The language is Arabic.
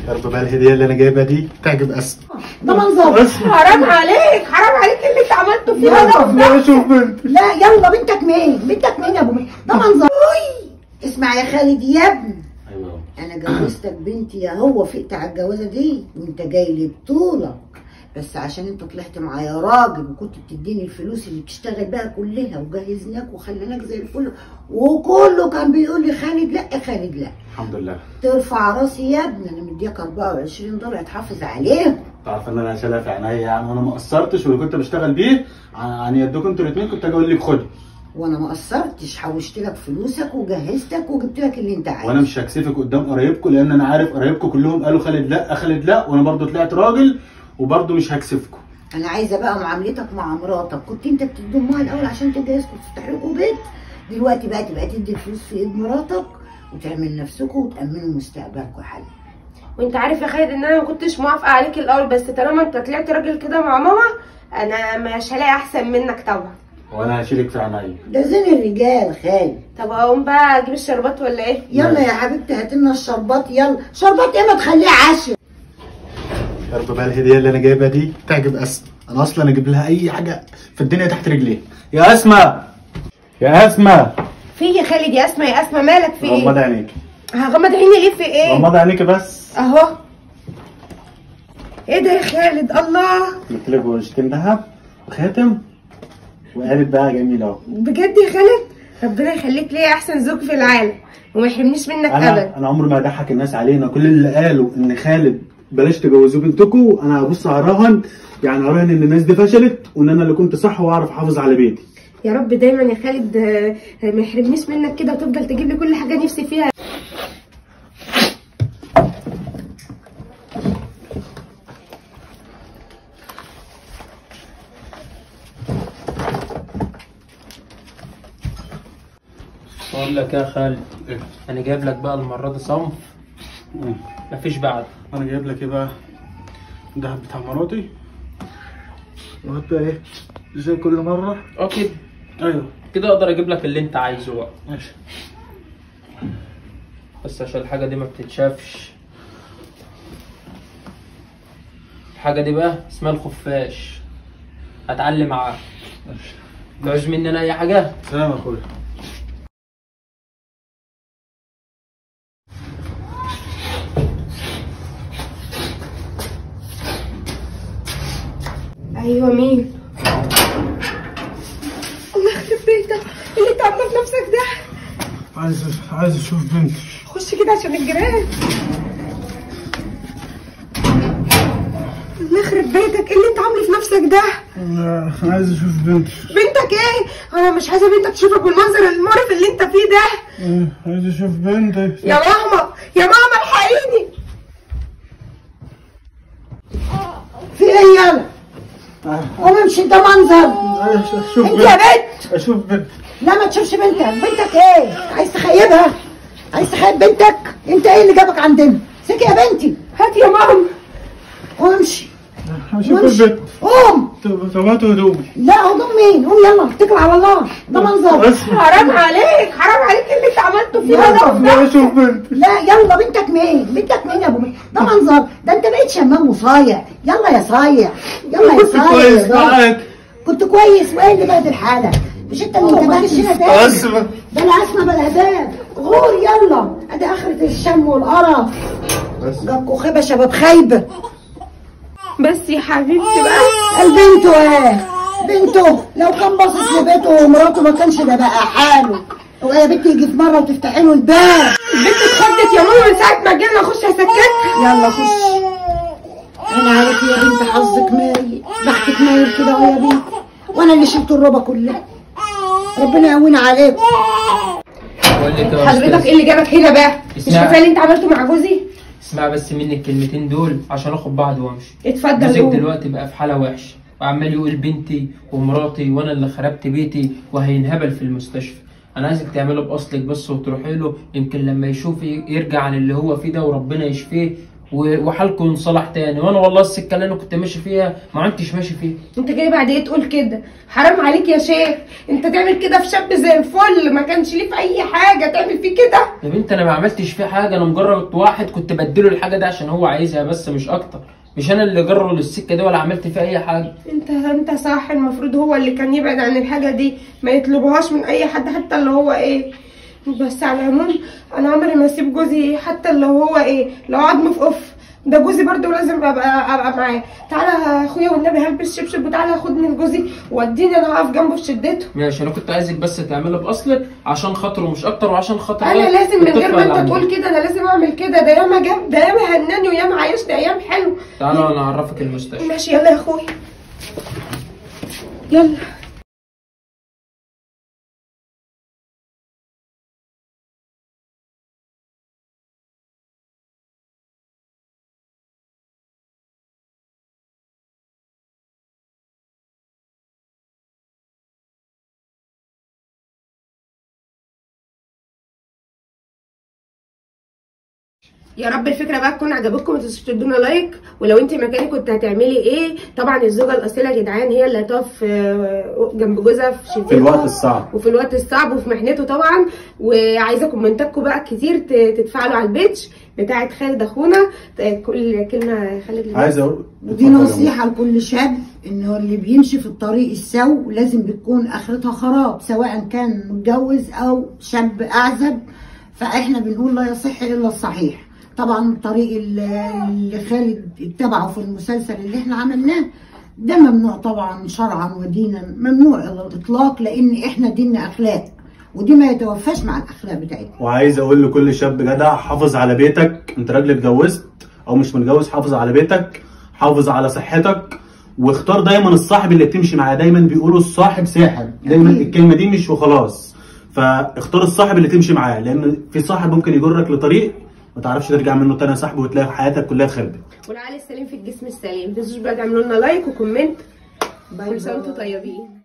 يا رب بقى الهديه اللي انا جايبها دي تعجب اسماء. ده منظر حرام عليك، حرام عليك اللي انت عملته فيها ده. لا اشوف بنتي. لا يلا بنتك مين؟ بنتك مين يا ابو مين؟ ده منظر. اسمع يا خالد يا ابني، ايوه انا جوزتك بنتي يا هو فقت على الجوازه دي وانت جاي لي بطولك، بس عشان انت طلعت معايا راجل وكنت بتديني الفلوس اللي بتشتغل بيها كلها وجهزناك وخليناك زي الفل، وكله كان بيقول لي خالد لا خالد لا. الحمد لله. ترفع راسي يا ابني، انا مدياك 24 دولار تحافظ عليهم. تعرف ان انا شايلها في عينيا يعني، وانا ما قصرتش واللي كنت بشتغل بيه عن يدكم انتوا الاثنين كنت اجي اقول لك خدي. وانا ما قصرتش، حوشت لك فلوسك وجهزتك وجبت لك اللي انت عايزه. وانا مش هكسفك قدام قرايبكم لان انا عارف قرايبكم كلهم قالوا خالد لا خالد لا، وانا برضو طلعت راجل وبرضو مش هكسفكم. انا عايزه بقى معاملتك مع مراتك، كنت انت بتدي امها الاول عشان تجهزكم وتفتح لكم بيت، دلوقتي بقى تبقى تدي الفلوس في ايد مراتك وتعمل نفسكم وتامنوا مستقبلكم يا حاج. وانت عارف يا خالد ان انا ما كنتش موافقه عليك الاول، بس طالما انت طلعت راجل كده مع ماما انا مش هلاقي احسن منك طبعا. وانا هشيلك في عينيا. ده زين الرجال خالد. طب اقوم بقى اجيب الشربات ولا ايه؟ يلا يا حبيبتي هات لنا الشربات، يلا شربات ايه ما تخليه عشاء. يا رب بقى الهديه اللي انا جايبها دي تعجب اسماء، انا اصلا اجيب لها اي حاجه في الدنيا تحت رجليها. يا اسماء يا اسماء. في يا خالد يا اسماء، يا اسماء مالك في ايه؟ غمضي عينيك. هغمض عيني ليه في ايه؟ غمضي عينيك بس اهو. ايه ده يا خالد؟ الله جبت لك ورشتين دهب وخاتم وقالب بقى جميل اهو. بجد يا خالد؟ ربنا يخليك ليا احسن زوج في العالم وما يحرمنيش منك ابدا. انا عمري ما اضحك الناس علينا، كل اللي قالوا ان خالد بلاش تجوزوه بنتكم انا هبص اراهن، يعني اراهن ان الناس دي فشلت وان انا اللي كنت صح واعرف احافظ على بيتي. يا رب دايما يا خالد ما يحرمنيش منك كده وتفضل تجيب لي كل حاجه نفسي فيها. بقول لك يا خالد، انا جايب لك بقى المره دي صنف مفيش بعد. انا جايب لك ايه بقى؟ الدهب بتاع مراتي وهات بقى ايه زي كل مره. كده ايوه كده اقدر اجيب لك اللي انت عايزه بقى. ماشي، بس عشان الحاجه دي ما بتتشافش. الحاجه دي بقى اسمها الخفاش، هتعلم معاك. ماشي. تعوز مني انا اي حاجه؟ سلام يا اخويا. ايوه مين؟ الله يخرب بيتك، اللي انت عامله في نفسك ده؟ عايز اشوف بنتي. خش كده عشان الجيران. الله يخرب بيتك، اللي انت عامله في نفسك ده؟ انا عايز اشوف بنتي. بنتك ايه؟ انا مش عايزه بنتك تشوفك بالمنظر المقرف اللي انت فيه ده. عايز اشوف بنتي. يا ماما يا ماما الحقيني. في ايه يلا؟ قوم امشي، ده منظر. اشوف انت يا بنت. اشوف بنتي. لا ما تشوفش بنتك، بنتك ايه؟ عايز تخيبها؟ عايز تخيب بنتك؟ انت ايه اللي جابك عندنا؟ سكي يا بنتي. هات يا ماما. قوم امشي. اشوف امشي. البنت. قوم. طب هاتوا هدومي. لا هدوم مين؟ قوم يلا اتكل على الله، ده منظر. حرام عليك، حرام عليك اللي انت عملته فيها ده. لا اشوف بنتي. لا يلا بنتك مين؟ بنتك مين يا ابو مين؟ ده منظر، ده انت بقيت شمام وصايع. يلا يا صايع، يلا يا صايع. كويس معاك. كنت كويس، وايه اللي بقت الحالة؟ مش انت اللي انتبهتش هنا تاني؟ اسمع بلا اسمع بلا هداب، غور يلا، ادي اخرة الشم والقرف. جابكوا خيبة شباب خايبة. بس يا حبيبتي بقى. البنت ايه؟ بنته لو كان باصص لبيته ومراته ما كانش ده بقى حاله. هو يا بنتي يجي في مرة وتفتحي له الباب. البنت اتخضت يا ماما من ساعة ما جينا. اخش هسكتها. يلا خش. انا عارف يا بنت حظك مايل، بختك مايل كده ويا بنت، وانا اللي شلت الربا كلها. ربنا يهون عليكم. بقول لك يا حضرتك أستاذ، ايه اللي جابك هنا بقى؟ مش اسمع. كفايه اللي انت عملته مع جوزي؟ اسمع بس مني الكلمتين دول عشان اخد بعض وامشي. اتفضل جوزك قول. دلوقتي بقى في حاله وحشه وعمال يقول بنتي ومراتي وانا اللي خربت بيتي وهينهبل في المستشفى. انا عايزك تعمله باصلك بس وتروحي له، يمكن لما يشوف يرجع عن اللي هو فيه ده وربنا يشفيه وحالكم ينصلح تاني. وانا والله السكه اللي انا كنت ماشي فيها ما عدتش ماشي فيها. انت جاي بعد ايه تقول كده؟ حرام عليك يا شيخ، انت تعمل كده في شاب زي الفل ما كانش ليه في اي حاجه تعمل فيه كده؟ يا بنت انا ما عملتش فيه حاجه، انا مجرد واحد كنت بديله الحاجه دي عشان هو عايزها بس مش اكتر، مش انا اللي جره للسكه دي ولا عملت فيه اي حاجه. انت صح، المفروض هو اللي كان يبعد عن الحاجه دي، ما يطلبهاش من اي حد حتى اللي هو ايه. بس على العموم انا عمري ما اسيب جوزي حتى اللي هو ايه، لو عضم في قف ده جوزي برضه لازم ابقى معاه. تعالى يا اخويا والنبي هلبس شبشب وتعالى خدني لجوزي واديني انا هقف جنبه في شدته. ماشي، انا كنت عايزك بس تعملي باصلك عشان خاطره مش اكتر، وعشان خاطر انا لازم من غير ما انت تقول كده، انا لازم اعمل كده. ده ياما جاب، ده ياما هناني وياما عايشني ايام حلو. تعالى وانا اعرفك المستشفى. ماشي يلا يا اخويا يلا. يا رب الفكره بقى تكون عجبتكم، ما تنسوش تدونا لايك. ولو انت مكاني كنت هتعملي ايه؟ طبعا الزوجه الاصيله يا جدعان هي اللي هتقف جنب جوزها في شدته في الوقت الصعب، وفي الوقت الصعب وفي محنته طبعا. وعايزه كومنتاتكم بقى كتير تتفاعلوا على البيج بتاعت خالد اخونا. كل كلمه خالد عايز اقول ودي نصيحه لكل شاب، انه اللي بيمشي في الطريق السو لازم بتكون اخرتها خراب، سواء كان متجوز او شاب اعزب. فاحنا بنقول لا يصح الا الصحيح. طبعا الطريق اللي خالد اتبعه في المسلسل اللي احنا عملناه ده ممنوع طبعا شرعا ودينا، ممنوع على الاطلاق، لان احنا ديننا اخلاق ودي ما يتوفاش مع الاخلاق بتاعتنا. وعايز اقول لكل شاب جدع، حافظ على بيتك. انت راجل اتجوزت او مش متجوز، حافظ على بيتك، حافظ على صحتك، واختار دايما الصاحب اللي بتمشي معاه. دايما بيقولوا الصاحب ساحب، دايما الكلمه دي مش وخلاص. فاختار الصاحب اللي تمشي معاه، لان في صاحب ممكن يجرك لطريق ما تعرفش ترجع منه تاني يا صاحبي، وتلاقي حياتك كلها اتخربت. والعقل السليم في الجسم السليم. ما تنسوش بقى تعملوا لنا لايك وكومنت. كل سنه وانتم طيبين.